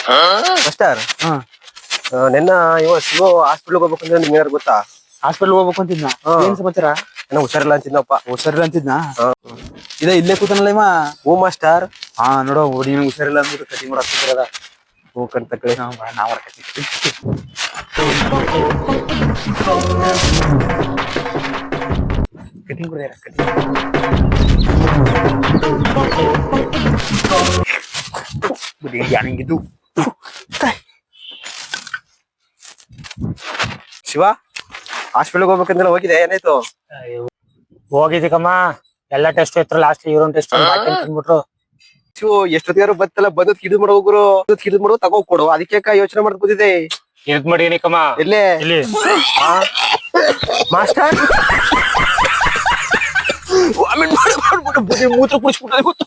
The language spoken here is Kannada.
ಮಾಸ್ಟರ್ ಹಾ ನಿನ್ನ ಇವ ಶಿವ ಹಾಸ್ಪಿಟ್ಲ್ಗೆ ಹೋಗ್ಬೇಕಂದ್ರೆ ನಿಮ್ಗೆ ಏನಾರು ಗೊತ್ತಾ? ಹಾಸ್ಪಿಟಲ್ ಹೋಗ್ಬೇಕು ಅಂತಿದ್ನ. ಏನ್ ಸಮಾಚಾರ? ಏನೋ ಹುಷಾರಿಲ್ಲ ಅಂತಿದ್ನಪ್ಪ. ಹುಷಾರಿಲ್ಲ ಅಂತಿದ್ನ. ಇಲ್ಲೇ ಕೂತಾನಲ್ಲ ಇವ. ಹ್ಞೂ ಮಾಸ್ಟರ್. ಹಾ ನೋಡೋ ಹುಡುಗಿ ಹುಷಾರಿಲ್ಲ ಅಂದ್ಬಿಟ್ಟು ಕಟಿಂಗ್ ಮಾಡಾಕ್ತಿರದ. ಹ್ಞೂ ಕಣ್ ತಕ್ಕಳಿ. ನಾವ್ ಕಟಿಂಗ್ ಕೂಡ ಯಾನಿಂಗಿದ್ದು ಶಿವ ಹಾಸ್ಪಿಟ್ಲ್ಗೆ ಹೋಗ್ಬೇಕಂದ್ರೆ ಹೋಗಿದೆ, ಏನಾಯ್ತು? ಹೋಗಿದ್ದಕ್ಕಮ್ಮ ಎಲ್ಲಾ ಟೆಸ್ಟ್ ಇತ್ತು. ಲಾಸ್ಟ್ ಯೂರಿನ್ ಟೆಸ್ಟ್ ಅಂದ್ಬಿಟ್ರು. ಶಿವ ಎಷ್ಟೊತ್ತಿಗಾರು ಬತ್ತಲ್ಲ, ಬಂದದ್ ಹಿಡಿದು ಮಾಡೋ ಹೋಗ್ರು, ಹಿಡಿದು ಮಾಡೋ ತಗೋ ಕೊಡು. ಅದಕ್ಕೆ ಯೋಚನೆ ಮಾಡ್ದು ಕೂತಿದೆ. ಇದ್ ಮಾಡಿನಿಕಮ್ಮ. ಎಲ್ಲೇ ಇಲ್ಲಿ ಮಾಸ್ಟರ್ ಮೂತ್ರ ಕುಡಿಸ್ಬಿಟ್ಟ ಗೊತ್ತು.